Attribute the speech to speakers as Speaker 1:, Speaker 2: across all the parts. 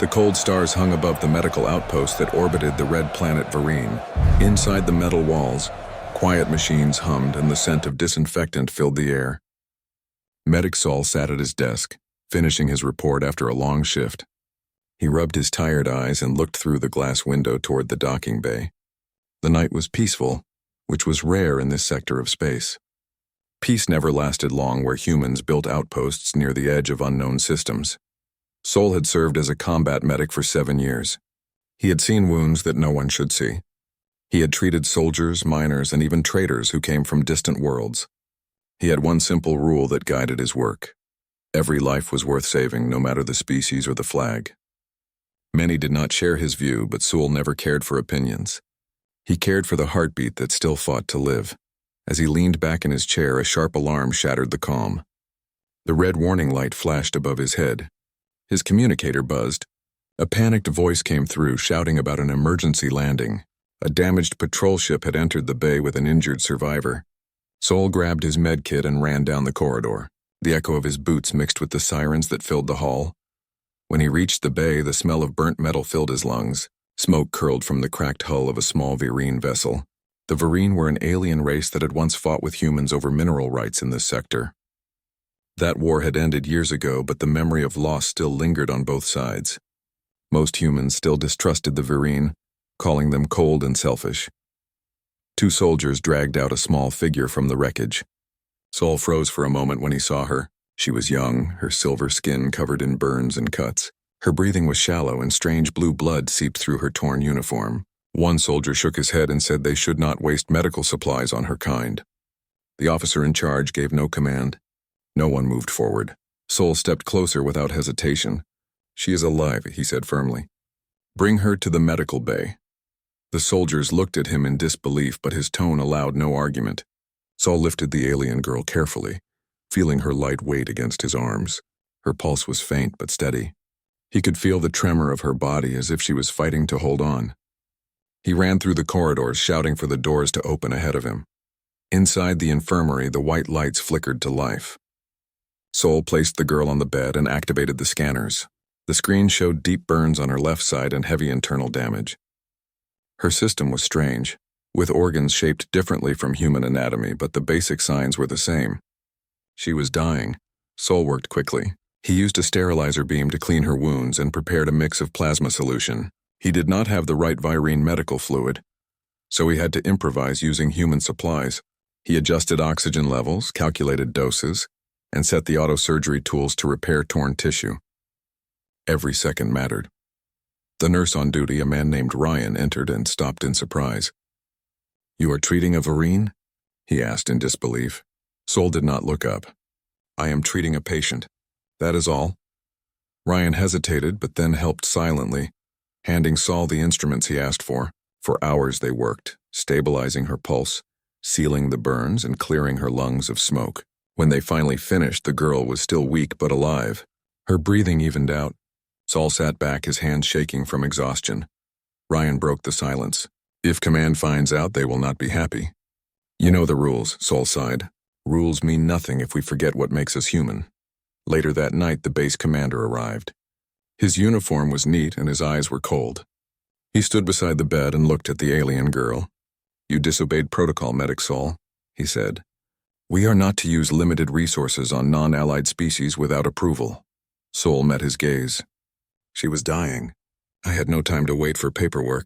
Speaker 1: The cold stars hung above the medical outpost that orbited the red planet Varine. Inside the metal walls, quiet machines hummed and the scent of disinfectant filled the air. Medic Saul sat at his desk, finishing his report after a long shift. He rubbed his tired eyes and looked through the glass window toward the docking bay. The night was peaceful, which was rare in this sector of space. Peace never lasted long where humans built outposts near the edge of unknown systems. Sol had served as a combat medic for 7 years. He had seen wounds that no one should see. He had treated soldiers, miners, and even traders who came from distant worlds. He had one simple rule that guided his work. Every life was worth saving, no matter the species or the flag. Many did not share his view, but Sol never cared for opinions. He cared for the heartbeat that still fought to live. As he leaned back in his chair, a sharp alarm shattered the calm. The red warning light flashed above his head. His communicator buzzed. A panicked voice came through, shouting about an emergency landing. A damaged patrol ship had entered the bay with an injured survivor. Sol grabbed his med kit and ran down the corridor. The echo of his boots mixed with the sirens that filled the hall. When he reached the bay, the smell of burnt metal filled his lungs. Smoke curled from the cracked hull of a small Varine vessel. The Varine were an alien race that had once fought with humans over mineral rights in this sector. That war had ended years ago, but the memory of loss still lingered on both sides. Most humans still distrusted the Varine, calling them cold and selfish. 2 soldiers dragged out a small figure from the wreckage. Sol froze for a moment when he saw her. She was young, her silver skin covered in burns and cuts. Her breathing was shallow and strange blue blood seeped through her torn uniform. One soldier shook his head and said they should not waste medical supplies on her kind. The officer in charge gave no command. No one moved forward. Sol stepped closer without hesitation. "She is alive," he said firmly. "Bring her to the medical bay." The soldiers looked at him in disbelief, but his tone allowed no argument. Sol lifted the alien girl carefully, feeling her light weight against his arms. Her pulse was faint but steady. He could feel the tremor of her body as if she was fighting to hold on. He ran through the corridors, shouting for the doors to open ahead of him. Inside the infirmary, the white lights flickered to life. Sol placed the girl on the bed and activated the scanners. The screen showed deep burns on her left side and heavy internal damage. Her system was strange, with organs shaped differently from human anatomy, but the basic signs were the same. She was dying. Sol worked quickly. He used a sterilizer beam to clean her wounds and prepared a mix of plasma solution. He did not have the right Varine medical fluid, so he had to improvise using human supplies. He adjusted oxygen levels, calculated doses, and set the auto-surgery tools to repair torn tissue. Every second mattered. The nurse on duty, a man named Ryan, entered and stopped in surprise. "You are treating a Varine?" he asked in disbelief. Sol did not look up. "I am treating a patient. That is all." Ryan hesitated, but then helped silently, handing Sol the instruments he asked for. For hours they worked, stabilizing her pulse, sealing the burns, and clearing her lungs of smoke. When they finally finished, the girl was still weak but alive. Her breathing evened out. Sol sat back, his hands shaking from exhaustion. Ryan broke the silence. "If command finds out, they will not be happy." "You know the rules," Sol sighed. "Rules mean nothing if we forget what makes us human." Later that night, the base commander arrived. His uniform was neat and his eyes were cold. He stood beside the bed and looked at the alien girl. "You disobeyed protocol, Medic Sol," he said. "We are not to use limited resources on non-allied species without approval." Sol met his gaze. "She was dying. I had no time to wait for paperwork."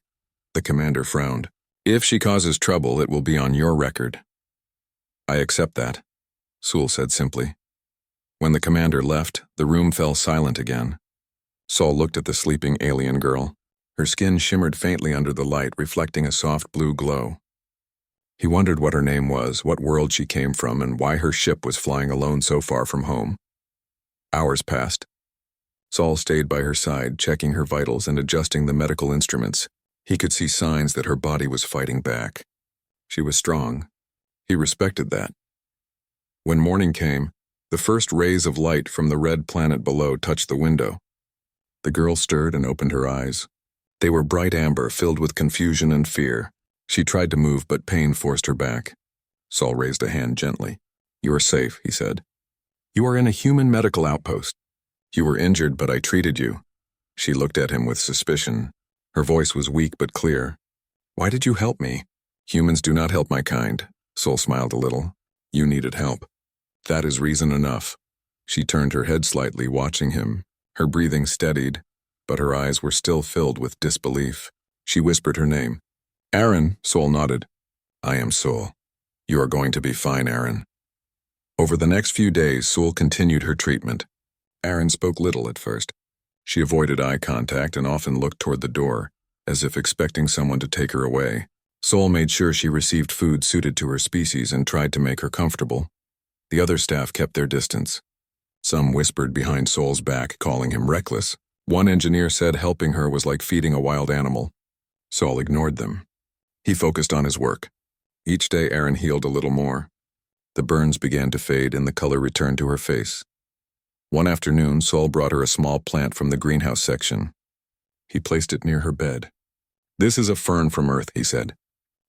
Speaker 1: The commander frowned. "If she causes trouble, it will be on your record." "I accept that," Sol said simply. When the commander left, the room fell silent again. Sol looked at the sleeping alien girl. Her skin shimmered faintly under the light, reflecting a soft blue glow. He wondered what her name was, what world she came from, and why her ship was flying alone so far from home. Hours passed. Sol stayed by her side, checking her vitals and adjusting the medical instruments. He could see signs that her body was fighting back. She was strong. He respected that. When morning came, the first rays of light from the red planet below touched the window. The girl stirred and opened her eyes. They were bright amber, filled with confusion and fear. She tried to move, but pain forced her back. Sol raised a hand gently. "You are safe," he said. "You are in a human medical outpost. You were injured, but I treated you. She looked at him with suspicion. Her voice was weak but clear. "Why did you help me?" "Humans do not help my kind." Sol smiled a little. "You needed help. That is reason enough." She turned her head slightly, watching him. Her breathing steadied, but her eyes were still filled with disbelief. She whispered her name. "Aaron," Sol nodded. "I am Sol. You are going to be fine, Aaron." Over the next few days, Sol continued her treatment. Aaron spoke little at first. She avoided eye contact and often looked toward the door, as if expecting someone to take her away. Sol made sure she received food suited to her species and tried to make her comfortable. The other staff kept their distance. Some whispered behind Sol's back, calling him reckless. One engineer said helping her was like feeding a wild animal. Sol ignored them. He focused on his work. Each day Aaron healed a little more. The burns began to fade and the color returned to her face. One afternoon, Sol brought her a small plant from the greenhouse section. He placed it near her bed. "This is a fern from Earth," he said.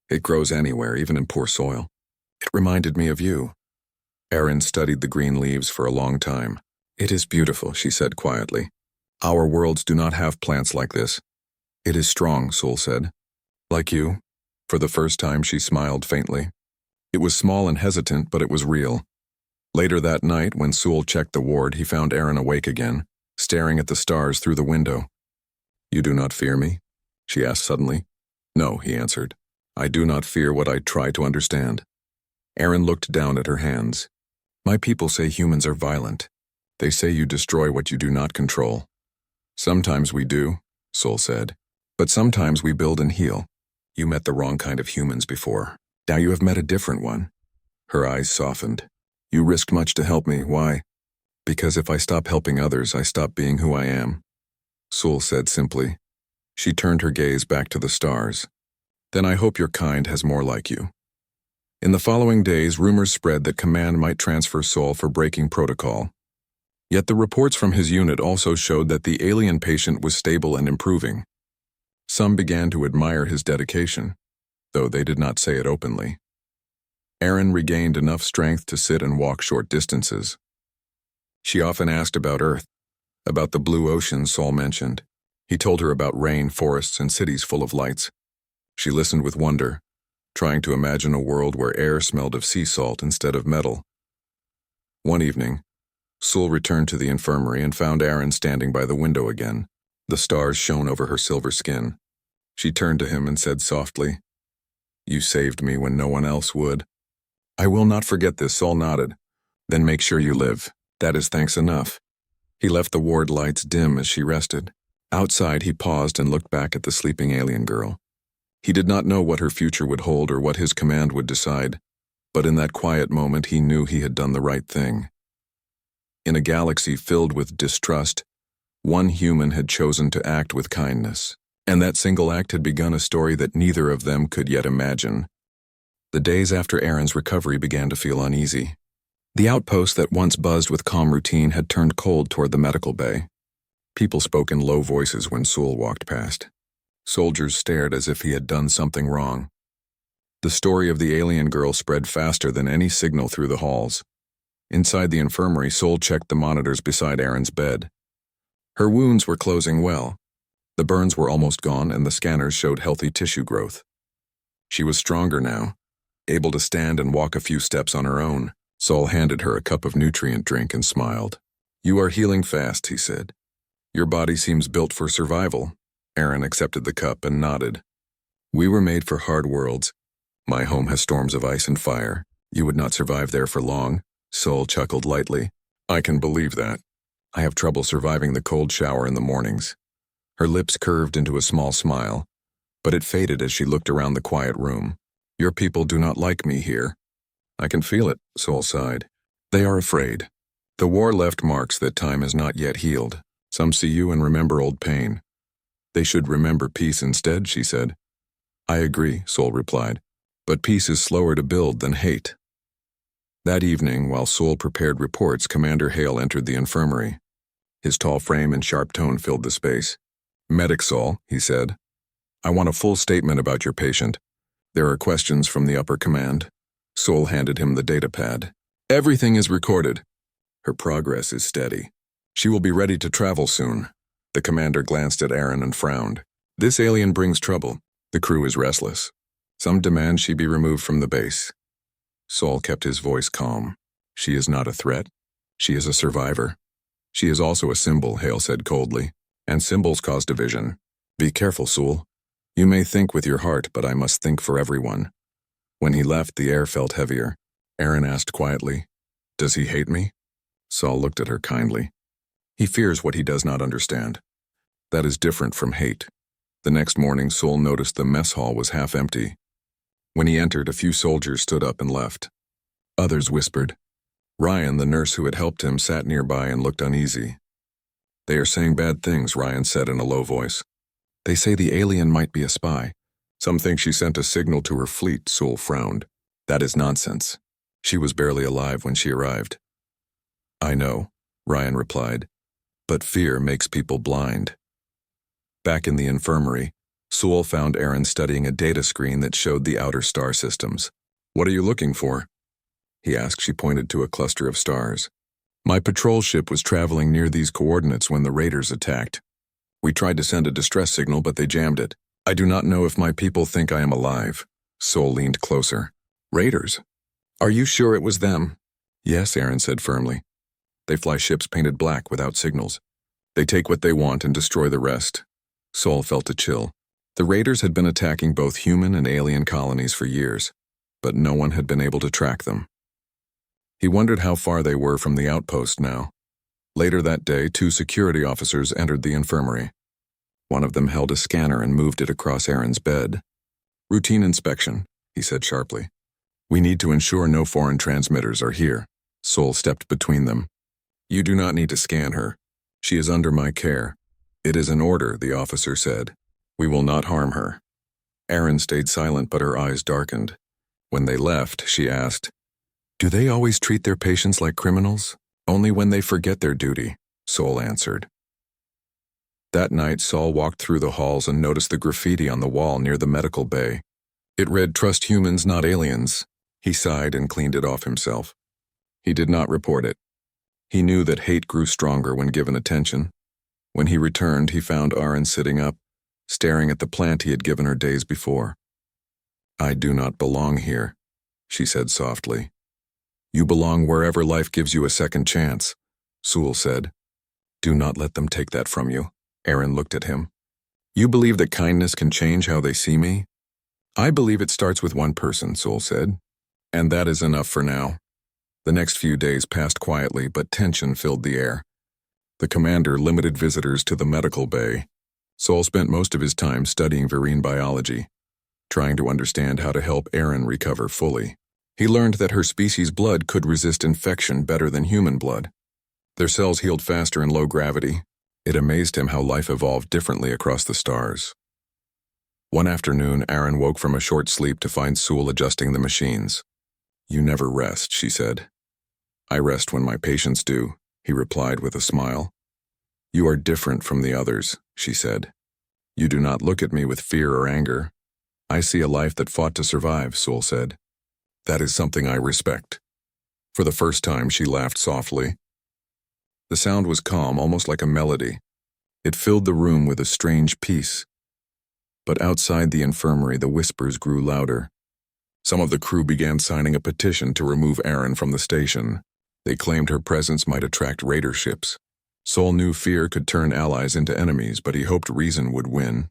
Speaker 1: "It grows anywhere, even in poor soil. It reminded me of you." Aaron studied the green leaves for a long time. "It is beautiful," she said quietly. "Our worlds do not have plants like this." "It is strong," Sol said. "Like you?" For the first time, she smiled faintly. It was small and hesitant, but it was real. Later that night, when Sol checked the ward, he found Aaron awake again, staring at the stars through the window. "You do not fear me?" she asked suddenly. "No," he answered. "I do not fear what I try to understand." Aaron looked down at her hands. "My people say humans are violent. They say you destroy what you do not control." "Sometimes we do," Sol said. "But sometimes we build and heal. You met the wrong kind of humans before. Now you have met a different one." Her eyes softened. "You risked much to help me. Why?" "Because if I stop helping others, I stop being who I am," Sol said simply. She turned her gaze back to the stars. "Then I hope your kind has more like you." In the following days, rumors spread that Command might transfer Sol for breaking protocol. Yet the reports from his unit also showed that the alien patient was stable and improving. Some began to admire his dedication, though they did not say it openly. Aaron regained enough strength to sit and walk short distances. She often asked about Earth, about the blue ocean Sol mentioned. He told her about rain, forests, and cities full of lights. She listened with wonder, trying to imagine a world where air smelled of sea salt instead of metal. One evening, Sol returned to the infirmary and found Aaron standing by the window again. The stars shone over her silver skin. She turned to him and said softly, "You saved me when no one else would." "I will not forget this," Sol nodded. "Then make sure you live. That is thanks enough." He left the ward lights dim as she rested. Outside, he paused and looked back at the sleeping alien girl. He did not know what her future would hold or what his command would decide, but in that quiet moment he knew he had done the right thing. In a galaxy filled with distrust, one human had chosen to act with kindness, and that single act had begun a story that neither of them could yet imagine. The days after Aaron's recovery began to feel uneasy. The outpost that once buzzed with calm routine had turned cold toward the medical bay. People spoke in low voices when Sol walked past. Soldiers stared as if he had done something wrong. The story of the alien girl spread faster than any signal through the halls. Inside the infirmary, Sol checked the monitors beside Aaron's bed. Her wounds were closing well. The burns were almost gone and the scanners showed healthy tissue growth. She was stronger now, able to stand and walk a few steps on her own. Sol handed her a cup of nutrient drink and smiled. "You are healing fast," he said. "Your body seems built for survival." Aaron accepted the cup and nodded. "We were made for hard worlds. My home has storms of ice and fire. You would not survive there for long." Sol chuckled lightly. "I can believe that. I have trouble surviving the cold shower in the mornings." Her lips curved into a small smile, but it faded as she looked around the quiet room. "Your people do not like me here." "I can feel it," Sol sighed. "They are afraid. The war left marks that time has not yet healed. Some see you and remember old pain." "They should remember peace instead," she said. "I agree," Sol replied. "But peace is slower to build than hate." That evening, while Sol prepared reports, Commander Hale entered the infirmary. His tall frame and sharp tone filled the space. "Medic Sol," he said. "I want a full statement about your patient. There are questions from the upper command." Sol handed him the datapad. "Everything is recorded. Her progress is steady. She will be ready to travel soon. The commander glanced at Aaron and frowned. This alien brings trouble. The crew is restless. Some demand she be removed from the base. Saul kept his voice calm. She is not a threat. She is a survivor. She is also a symbol, Hale said coldly. And symbols cause division. Be careful, Saul. You may think with your heart, but I must think for everyone. When he left, the air felt heavier. Aaron asked quietly, Does he hate me? Saul looked at her kindly. He fears what he does not understand. That is different from hate. The next morning, Saul noticed the mess hall was half empty. When he entered, a few soldiers stood up and left. Others whispered. Ryan, the nurse who had helped him, sat nearby and looked uneasy. They are saying bad things, Ryan said in a low voice. They say the alien might be a spy. Some think she sent a signal to her fleet, Saul frowned. That is nonsense. She was barely alive when she arrived. I know, Ryan replied, but fear makes people blind. Back in the infirmary, Saul found Aaron studying a data screen that showed the outer star systems. What are you looking for? He asked. She pointed to a cluster of stars. My patrol ship was traveling near these coordinates when the raiders attacked. We tried to send a distress signal, but they jammed it. I do not know if my people think I am alive. Saul leaned closer. Raiders? Are you sure it was them? Yes, Aaron said firmly. They fly ships painted black without signals. They take what they want and destroy the rest. Saul felt a chill. The raiders had been attacking both human and alien colonies for years, but no one had been able to track them. He wondered how far they were from the outpost now. Later that day, 2 security officers entered the infirmary. One of them held a scanner and moved it across Aaron's bed. Routine inspection, he said sharply. We need to ensure no foreign transmitters are here. Saul stepped between them. You do not need to scan her. She is under my care. It is an order, the officer said. We will not harm her. Aaron stayed silent, but her eyes darkened. When they left, she asked, Do they always treat their patients like criminals? Only when they forget their duty, Saul answered. That night, Saul walked through the halls and noticed the graffiti on the wall near the medical bay. It read, Trust humans, not aliens. He sighed and cleaned it off himself. He did not report it. He knew that hate grew stronger when given attention. When he returned, he found Aaron sitting up, staring at the plant he had given her days before. I do not belong here, she said softly. You belong wherever life gives you a second chance, Saul said. Do not let them take that from you. Aaron looked at him. You believe that kindness can change how they see me? I believe it starts with one person, Saul said. And that is enough for now. The next few days passed quietly, but tension filled the air. The commander limited visitors to the medical bay. Saul spent most of his time studying marine biology, trying to understand how to help Aaron recover fully. He learned that her species' blood could resist infection better than human blood. Their cells healed faster in low gravity. It amazed him how life evolved differently across the stars. One afternoon, Aaron woke from a short sleep to find Saul adjusting the machines. You never rest, she said. I rest when my patients do, he replied with a smile. You are different from the others, she said. You do not look at me with fear or anger. I see a life that fought to survive, Saul said. That is something I respect. For the first time, she laughed softly. The sound was calm, almost like a melody. It filled the room with a strange peace. But outside the infirmary, the whispers grew louder. Some of the crew began signing a petition to remove Aaron from the station. They claimed her presence might attract raider ships. Saul knew fear could turn allies into enemies, but he hoped reason would win.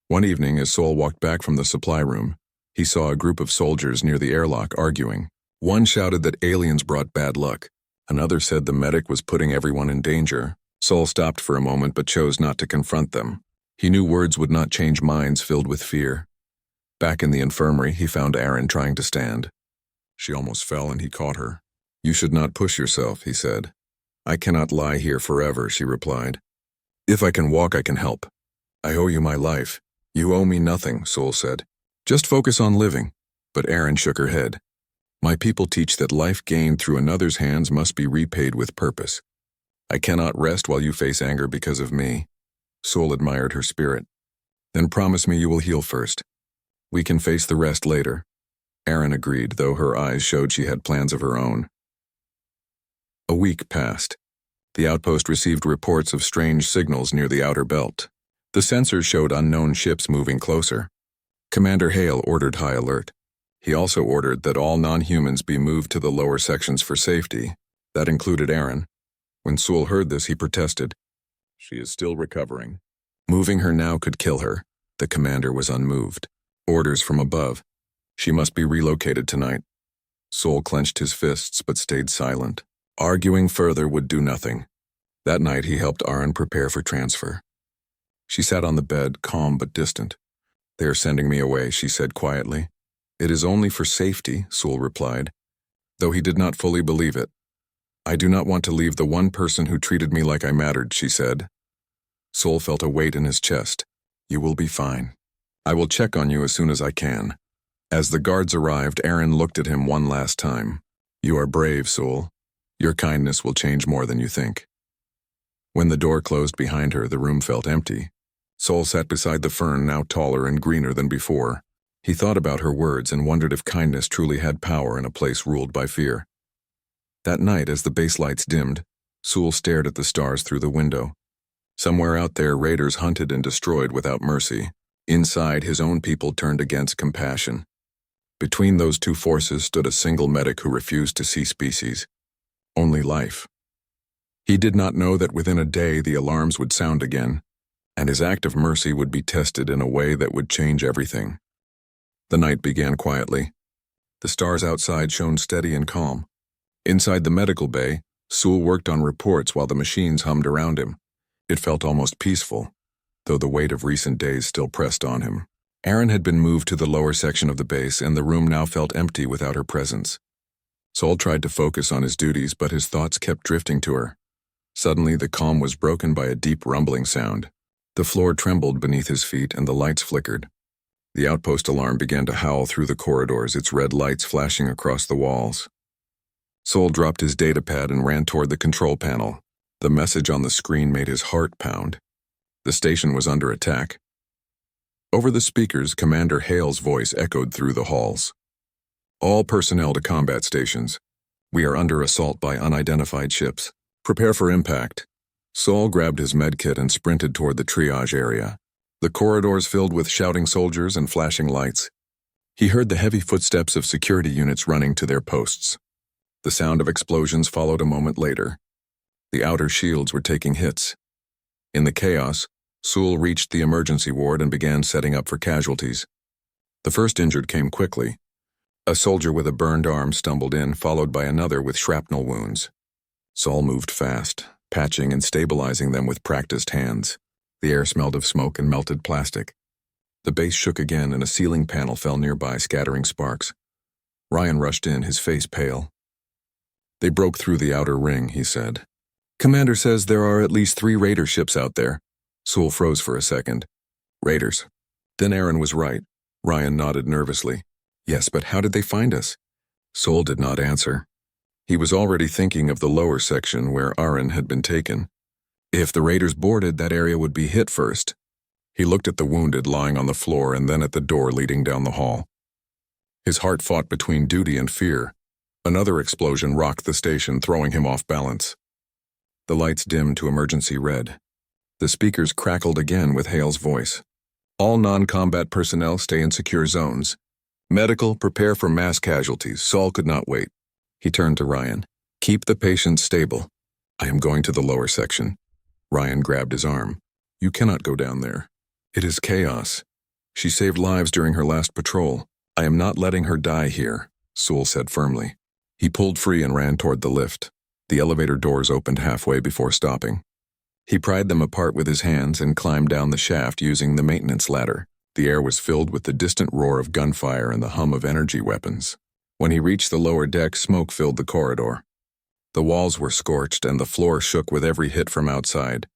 Speaker 1: One evening, as Saul walked back from the supply room, he saw a group of soldiers near the airlock arguing. One shouted that aliens brought bad luck. Another said the medic was putting everyone in danger. Saul stopped for a moment but chose not to confront them. He knew words would not change minds filled with fear. Back in the infirmary, he found Aaron trying to stand. She almost fell and he caught her. You should not push yourself, he said. I cannot lie here forever, she replied. If I can walk, I can help. I owe you my life. You owe me nothing, Saul said. Just focus on living. But Aaron shook her head. My people teach that life gained through another's hands must be repaid with purpose. I cannot rest while you face anger because of me. Saul admired her spirit. Then promise me you will heal first. We can face the rest later. Aaron agreed, though her eyes showed she had plans of her own. A week passed. The outpost received reports of strange signals near the outer belt. The sensors showed unknown ships moving closer. Commander Hale ordered high alert. He also ordered that all non-humans be moved to the lower sections for safety. That included Aaron. When Sewell heard this, he protested. She is still recovering. Moving her now could kill her. The commander was unmoved. Orders from above. She must be relocated tonight. Sewell clenched his fists but stayed silent. Arguing further would do nothing. That night he helped Aaron prepare for transfer. She sat on the bed, calm but distant. They are sending me away, she said quietly. It is only for safety, Sewell replied, though he did not fully believe it. I do not want to leave the one person who treated me like I mattered, she said. Sewell felt a weight in his chest. You will be fine. I will check on you as soon as I can. As the guards arrived, Aaron looked at him one last time. You are brave, Sewell. Your kindness will change more than you think. When the door closed behind her, the room felt empty. Sewell sat beside the fern, now taller and greener than before. He thought about her words and wondered if kindness truly had power in a place ruled by fear. That night, as the base lights dimmed, Sewell stared at the stars through the window. Somewhere out there, raiders hunted and destroyed without mercy. Inside, his own people turned against compassion. Between those two forces stood a single medic who refused to see species. Only life. He did not know that within a day the alarms would sound again, and his act of mercy would be tested in a way that would change everything. The night began quietly. The stars outside shone steady and calm. Inside the medical bay, Sewell worked on reports while the machines hummed around him. It felt almost peaceful, though the weight of recent days still pressed on him. Aaron had been moved to the lower section of the base, and the room now felt empty without her presence. Sewell tried to focus on his duties, but his thoughts kept drifting to her. Suddenly, the calm was broken by a deep rumbling sound. The floor trembled beneath his feet, and the lights flickered. The outpost alarm began to howl through the corridors, its red lights flashing across the walls. Sewell dropped his datapad and ran toward the control panel. The message on the screen made his heart pound. The station was under attack. Over the speakers, Commander Hale's voice echoed through the halls. All personnel to combat stations. We are under assault by unidentified ships. Prepare for impact. Sewell grabbed his medkit and sprinted toward the triage area. The corridors filled with shouting soldiers and flashing lights. He heard the heavy footsteps of security units running to their posts. The sound of explosions followed a moment later. The outer shields were taking hits. In the chaos, Sewell reached the emergency ward and began setting up for casualties. The first injured came quickly. A soldier with a burned arm stumbled in, followed by another with shrapnel wounds. Sewell moved fast, patching and stabilizing them with practiced hands. The air smelled of smoke and melted plastic. The base shook again, and a ceiling panel fell nearby, scattering sparks. Ryan rushed in, his face pale. They broke through the outer ring, he said. Commander says there are at least 3 raider ships out there. Sewell froze for a second. Raiders. Then Aaron was right. Ryan nodded nervously. Yes, but how did they find us? Sewell did not answer. He was already thinking of the lower section where Aaron had been taken. If the raiders boarded, that area would be hit first. He looked at the wounded lying on the floor and then at the door leading down the hall. His heart fought between duty and fear. Another explosion rocked the station, throwing him off balance. The lights dimmed to emergency red. The speakers crackled again with Hale's voice. All non-combat personnel stay in secure zones. Medical, prepare for mass casualties. Saul could not wait. He turned to Ryan. Keep the patients stable. I am going to the lower section. Ryan grabbed his arm. You cannot go down there. It is chaos. She saved lives during her last patrol. I am not letting her die here, Sewell said firmly. He pulled free and ran toward the lift. The elevator doors opened halfway before stopping. He pried them apart with his hands and climbed down the shaft using the maintenance ladder. The air was filled with the distant roar of gunfire and the hum of energy weapons. When he reached the lower deck, smoke filled the corridor. The walls were scorched and the floor shook with every hit from outside.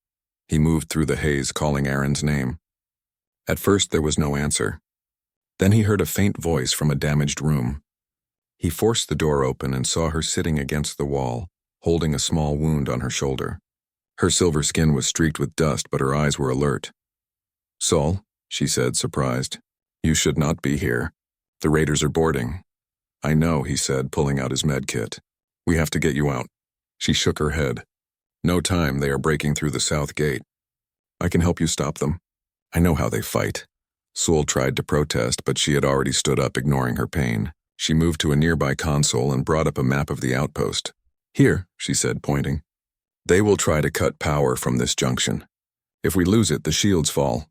Speaker 1: He moved through the haze, calling Aaron's name. At first, there was no answer. Then he heard a faint voice from a damaged room. He forced the door open and saw her sitting against the wall, holding a small wound on her shoulder. Her silver skin was streaked with dust, but her eyes were alert. Saul, she said, surprised. You should not be here. The raiders are boarding. I know, he said, pulling out his med kit. We have to get you out. She shook her head. No time, they are breaking through the south gate. I can help you stop them. I know how they fight. Sewell tried to protest, but she had already stood up, ignoring her pain. She moved to a nearby console and brought up a map of the outpost. Here, she said, pointing. They will try to cut power from this junction. If we lose it, the shields fall.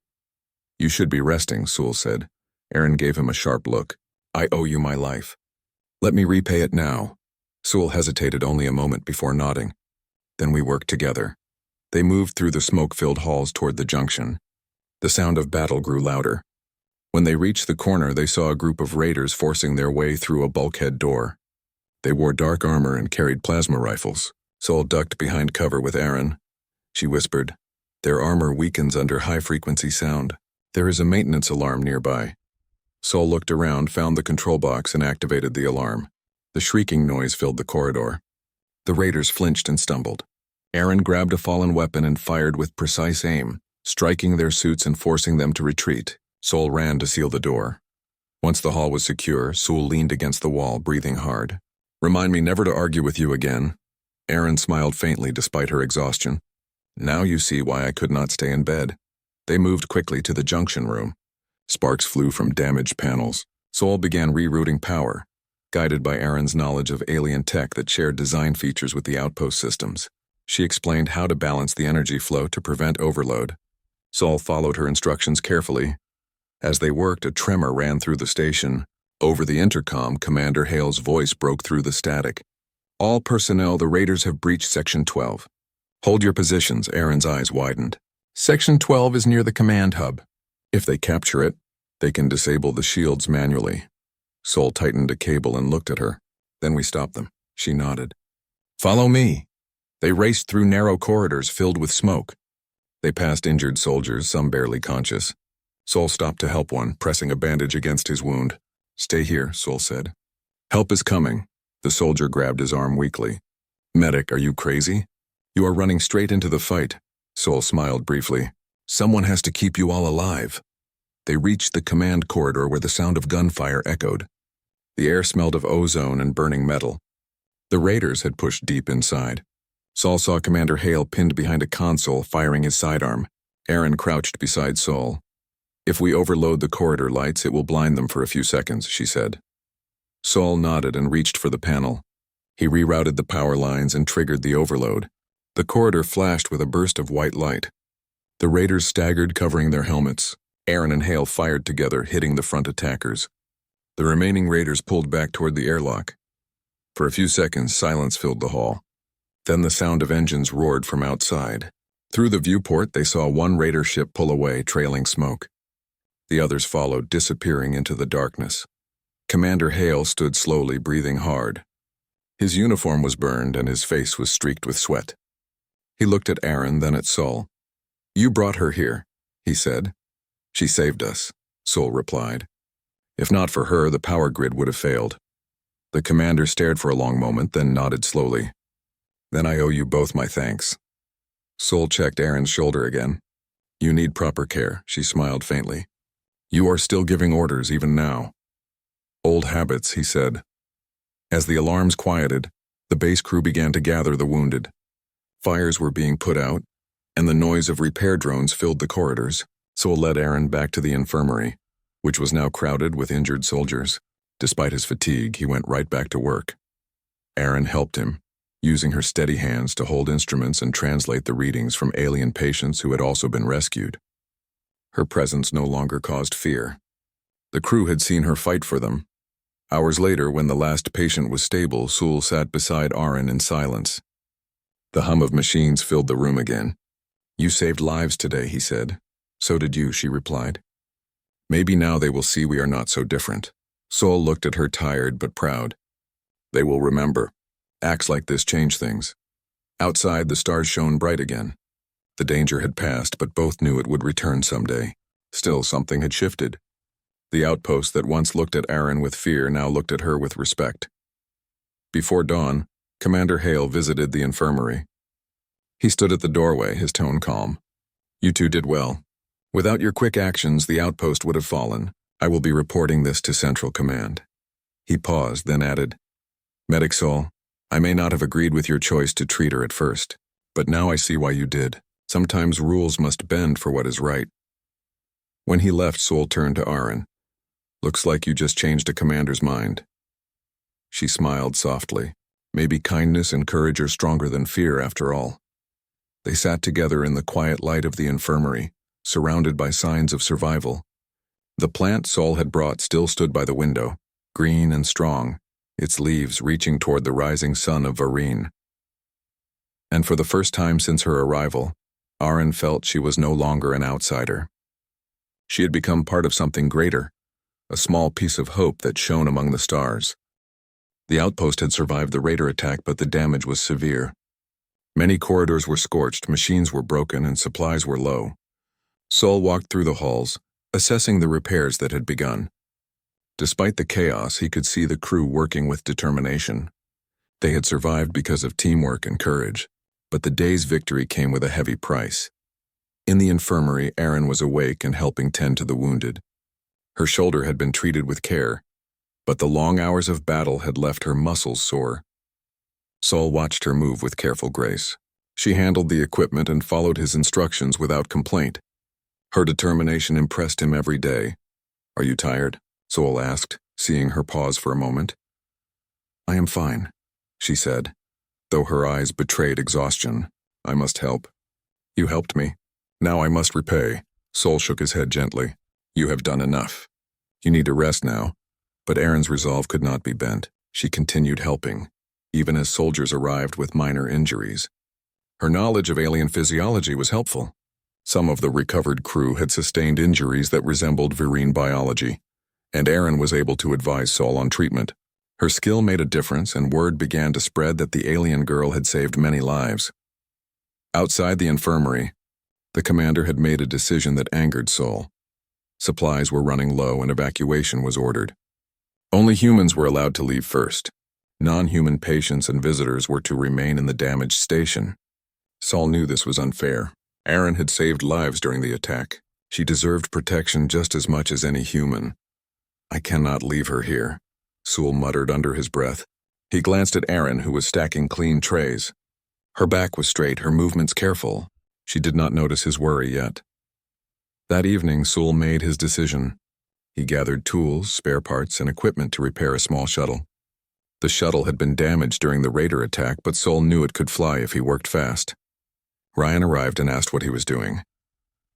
Speaker 1: You should be resting, Sewell said. Aaron gave him a sharp look. I owe you my life. Let me repay it now. Sewell hesitated only a moment before nodding. Then we worked together. They moved through the smoke-filled halls toward the junction. The sound of battle grew louder. When they reached the corner, they saw a group of raiders forcing their way through a bulkhead door. They wore dark armor and carried plasma rifles. Sewell ducked behind cover with Aaron. She whispered, Their armor weakens under high-frequency sound. There is a maintenance alarm nearby. Sewell looked around, found the control box, and activated the alarm. The shrieking noise filled the corridor. The raiders flinched and stumbled. Aaron grabbed a fallen weapon and fired with precise aim, striking their suits and forcing them to retreat. Sewell ran to seal the door. Once the hall was secure, Sewell leaned against the wall, breathing hard. Remind me never to argue with you again. Aaron smiled faintly despite her exhaustion. Now you see why I could not stay in bed. They moved quickly to the junction room. Sparks flew from damaged panels. Sewell began rerouting power, guided by Aaron's knowledge of alien tech that shared design features with the outpost systems. She explained how to balance the energy flow to prevent overload. Sewell followed her instructions carefully. As they worked, a tremor ran through the station. Over the intercom, Commander Hale's voice broke through the static. All personnel, the raiders have breached Section 12. Hold your positions, Aaron's eyes widened. Section 12 is near the command hub. If they capture it, they can disable the shields manually. Sewell tightened a cable and looked at her. Then we stop them. She nodded. Follow me. They raced through narrow corridors filled with smoke. They passed injured soldiers, some barely conscious. Sewell stopped to help one, pressing a bandage against his wound. Stay here, Sewell said. Help is coming. The soldier grabbed his arm weakly. Medic, are you crazy? You are running straight into the fight. Sewell smiled briefly. Someone has to keep you all alive. They reached the command corridor where the sound of gunfire echoed. The air smelled of ozone and burning metal. The raiders had pushed deep inside. Sewell saw Commander Hale pinned behind a console, firing his sidearm. Aaron crouched beside Sewell. If we overload the corridor lights, it will blind them for a few seconds, she said. Sewell nodded and reached for the panel. He rerouted the power lines and triggered the overload. The corridor flashed with a burst of white light. The raiders staggered, covering their helmets. Aaron and Hale fired together, hitting the front attackers. The remaining raiders pulled back toward the airlock. For a few seconds, silence filled the hall. Then the sound of engines roared from outside. Through the viewport, they saw one raider ship pull away, trailing smoke. The others followed, disappearing into the darkness. Commander Hale stood slowly, breathing hard. His uniform was burned and his face was streaked with sweat. He looked at Aaron, then at Sewell. You brought her here, he said. She saved us, Sewell replied. If not for her, the power grid would have failed. The commander stared for a long moment, then nodded slowly. Then I owe you both my thanks. Sewell checked Aaron's shoulder again. You need proper care, she smiled faintly. You are still giving orders even now. Old habits, he said. As the alarms quieted, the base crew began to gather the wounded. Fires were being put out, and the noise of repair drones filled the corridors. Sewell led Aaron back to the infirmary, which was now crowded with injured soldiers. Despite his fatigue, he went right back to work. Aaron helped him, using her steady hands to hold instruments and translate the readings from alien patients who had also been rescued. Her presence no longer caused fear. The crew had seen her fight for them. Hours later, when the last patient was stable, Sewell sat beside Aaron in silence. The hum of machines filled the room again. You saved lives today, he said. So did you, she replied. Maybe now they will see we are not so different. Sewell looked at her, tired but proud. They will remember. Acts like this change things. Outside, the stars shone bright again. The danger had passed, but both knew it would return someday. Still, something had shifted. The outpost that once looked at Aaron with fear now looked at her with respect. Before dawn, Commander Hale visited the infirmary. He stood at the doorway, his tone calm. You two did well. Without your quick actions, the outpost would have fallen. I will be reporting this to Central Command. He paused, then added, Medic Sewell, I may not have agreed with your choice to treat her at first, But now I see why you did. Sometimes rules must bend for what is right. When he left, Sol turned to Aaron. Looks like you just changed a commander's mind. She smiled softly. Maybe kindness and courage are stronger than fear after all. They sat together in the quiet light of the infirmary, surrounded by signs of survival. The plant Sol had brought still stood by the window, green and strong, its leaves reaching toward the rising sun of Varine. And for the first time since her arrival, Aaron felt she was no longer an outsider. She had become part of something greater, a small piece of hope that shone among the stars. The outpost had survived the raider attack, but the damage was severe. Many corridors were scorched, machines were broken, and supplies were low. Sol walked through the halls, assessing the repairs that had begun. Despite the chaos, he could see the crew working with determination. They had survived because of teamwork and courage, but the day's victory came with a heavy price. In the infirmary, Aaron was awake and helping tend to the wounded. Her shoulder had been treated with care, but the long hours of battle had left her muscles sore. Sol watched her move with careful grace. She handled the equipment and followed his instructions without complaint. Her determination impressed him every day. "Are you tired?" Sol asked, seeing her pause for a moment. "I am fine," she said, though her eyes betrayed exhaustion. "I must help." "You helped me. Now I must repay." Sol shook his head gently. "You have done enough. You need to rest now." But Aaron's resolve could not be bent. She continued helping, even as soldiers arrived with minor injuries. Her knowledge of alien physiology was helpful. Some of the recovered crew had sustained injuries that resembled Varine biology, and Aaron was able to advise Sol on treatment. Her skill made a difference, and word began to spread that the alien girl had saved many lives. Outside the infirmary, the commander had made a decision that angered Sol. Supplies were running low and evacuation was ordered. Only humans were allowed to leave first. Non-human patients and visitors were to remain in the damaged station. Sol knew this was unfair. Aaron had saved lives during the attack. She deserved protection just as much as any human. "I cannot leave her here," Sol muttered under his breath. He glanced at Aaron, who was stacking clean trays. Her back was straight, her movements careful. She did not notice his worry yet. That evening, Sol made his decision. He gathered tools, spare parts, and equipment to repair a small shuttle. The shuttle had been damaged during the raider attack, but Sol knew it could fly if he worked fast. Ryan arrived and asked what he was doing.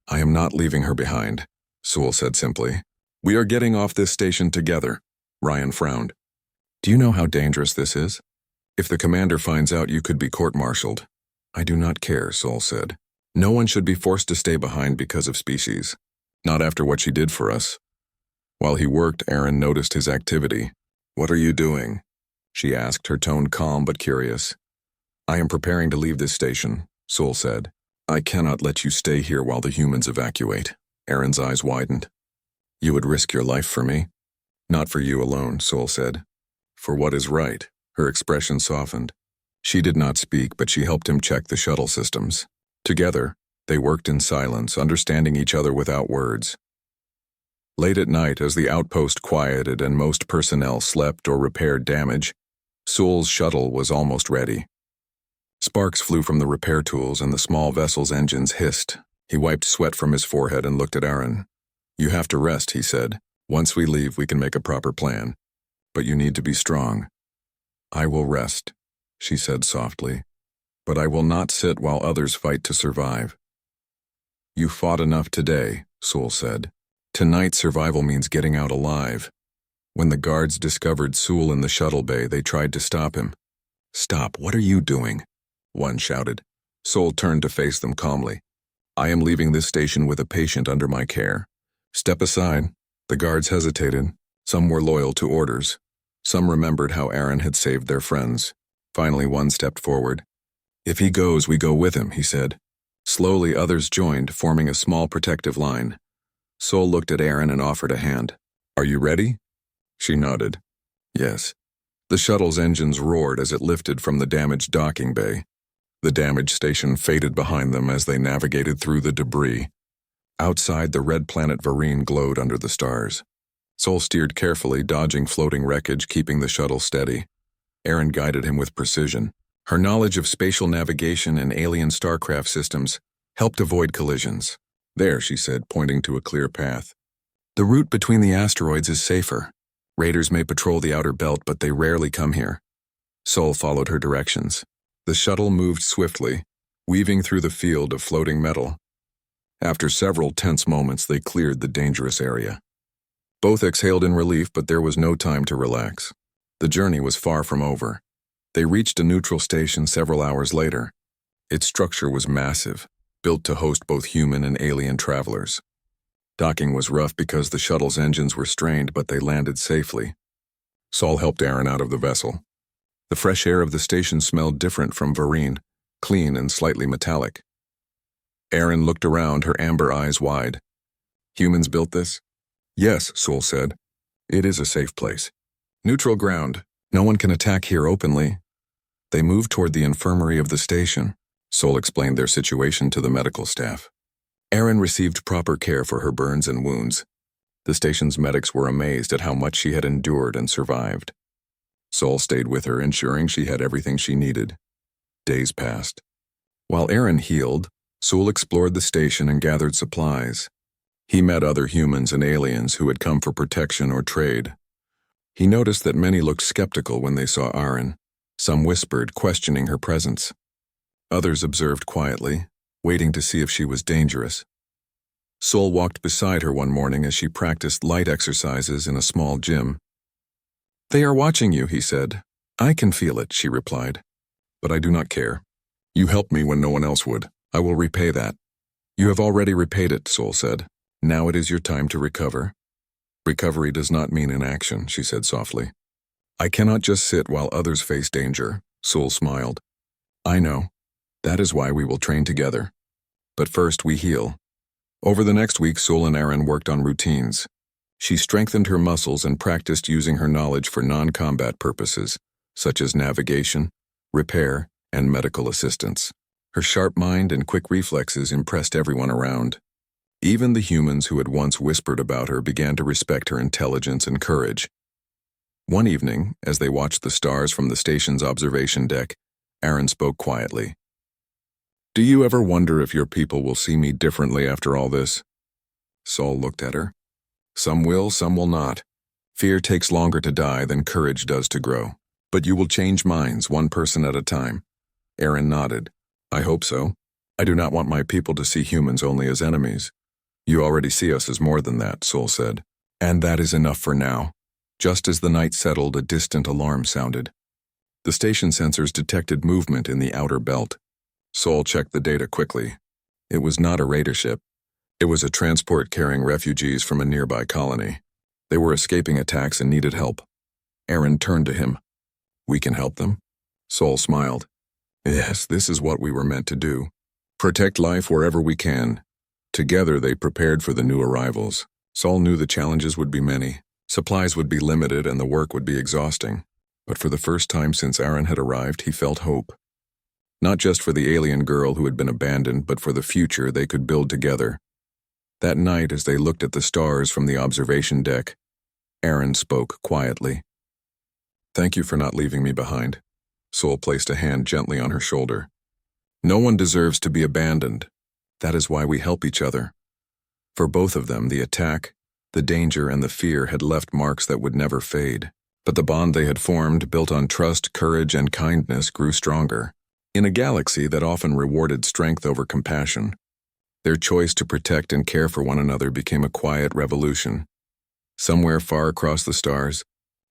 Speaker 1: "I am not leaving her behind," Sol said simply. "We are getting off this station together." Ryan frowned. "Do you know how dangerous this is? If the commander finds out, you could be court-martialed." "I do not care," Sol said. "No one should be forced to stay behind because of species. Not after what she did for us." While he worked, Aaron noticed his activity. "What are you doing?" she asked, her tone calm but curious. "I am preparing to leave this station," Sol said. "I cannot let you stay here while the humans evacuate." Aaron's eyes widened. "You would risk your life for me?" "Not for you alone," Sol said. "For what is right." Her expression softened. She did not speak, but she helped him check the shuttle systems. Together, they worked in silence, understanding each other without words. Late at night, as the outpost quieted and most personnel slept or repaired damage, Sol's shuttle was almost ready. Sparks flew from the repair tools and the small vessel's engines hissed. He wiped sweat from his forehead and looked at Aaron. "You have to rest," he said. "Once we leave, we can make a proper plan. But you need to be strong." "I will rest," she said softly. "But I will not sit while others fight to survive." "You fought enough today," Sol said. "Tonight survival means getting out alive." When the guards discovered Sol in the shuttle bay, they tried to stop him. "Stop, what are you doing?" one shouted. Sol turned to face them calmly. "I am leaving this station with a patient under my care. Step aside." The guards hesitated. Some were loyal to orders. Some remembered how Aaron had saved their friends. Finally, one stepped forward. "If he goes, we go with him," he said. Slowly, others joined, forming a small protective line. Sol looked at Aaron and offered a hand. "Are you ready?" She nodded. "Yes." The shuttle's engines roared as it lifted from the damaged docking bay. The damaged station faded behind them as they navigated through the debris. Outside, the red planet Varine glowed under the stars. Sol steered carefully, dodging floating wreckage, keeping the shuttle steady. Aaron guided him with precision. Her knowledge of spatial navigation and alien starcraft systems helped avoid collisions. There, she said, pointing to a clear path. The route between the asteroids is safer. Raiders may patrol the outer belt, but they rarely come here. Sol followed her directions. The shuttle moved swiftly, weaving through the field of floating metal. After several tense moments, they cleared the dangerous area. Both exhaled in relief, but there was no time to relax. The journey was far from over. They reached a neutral station several hours later. Its structure was massive, built to host both human and alien travelers. Docking was rough because the shuttle's engines were strained, but they landed safely. Sol helped Aaron out of the vessel. The fresh air of the station smelled different from Varine, clean and slightly metallic. Aaron looked around, her amber eyes wide. Humans built this? Yes, Sol said. It is a safe place. Neutral ground. No one can attack here openly. They moved toward the infirmary of the station. Sol explained their situation to the medical staff. Aaron received proper care for her burns and wounds. The station's medics were amazed at how much she had endured and survived. Sol stayed with her, ensuring she had everything she needed. Days passed. While Aaron healed, Sol explored the station and gathered supplies. He met other humans and aliens who had come for protection or trade. He noticed that many looked skeptical when they saw Aaron. Some whispered, questioning her presence. Others observed quietly, waiting to see if she was dangerous. Sol walked beside her one morning as she practiced light exercises in a small gym. "They are watching you," he said. "I can feel it," she replied. "But I do not care. You helped me when no one else would. I will repay that." "You have already repaid it," Sol said. "Now it is your time to recover." "Recovery does not mean inaction," she said softly. "I cannot just sit while others face danger," Sol smiled. "I know. That is why we will train together. But first we heal." Over the next week, Sol and Aaron worked on routines. She strengthened her muscles and practiced using her knowledge for non-combat purposes, such as navigation, repair, and medical assistance. Her sharp mind and quick reflexes impressed everyone around. Even the humans who had once whispered about her began to respect her intelligence and courage. One evening, as they watched the stars from the station's observation deck, Aaron spoke quietly. "Do you ever wonder if your people will see me differently after all this?" Sol looked at her. "Some will, some will not. Fear takes longer to die than courage does to grow. But you will change minds, one person at a time." Aaron nodded. "I hope so. I do not want my people to see humans only as enemies." "You already see us as more than that," Sol said. "And that is enough for now." Just as the night settled, a distant alarm sounded. The station sensors detected movement in the outer belt. Sol checked the data quickly. It was not a raider ship. It was a transport carrying refugees from a nearby colony. They were escaping attacks and needed help. Aaron turned to him. "We can help them?" Sol smiled. "Yes, this is what we were meant to do. Protect life wherever we can." Together they prepared for the new arrivals. Sol knew the challenges would be many. Supplies would be limited and the work would be exhausting. But for the first time since Aaron had arrived, he felt hope. Not just for the alien girl who had been abandoned, but for the future they could build together. That night, as they looked at the stars from the observation deck, Aaron spoke quietly. "Thank you for not leaving me behind." Sol placed a hand gently on her shoulder. "No one deserves to be abandoned. That is why we help each other." For both of them, the attack, the danger, and the fear had left marks that would never fade. But the bond they had formed, built on trust, courage, and kindness, grew stronger. In a galaxy that often rewarded strength over compassion, their choice to protect and care for one another became a quiet revolution. Somewhere far across the stars,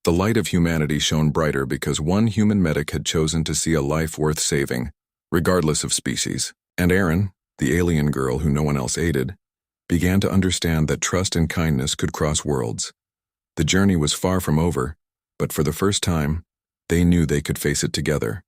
Speaker 1: the light of humanity shone brighter because one human medic had chosen to see a life worth saving, regardless of species. And Aaron, the alien girl who no one else aided, began to understand that trust and kindness could cross worlds. The journey was far from over, but for the first time, they knew they could face it together.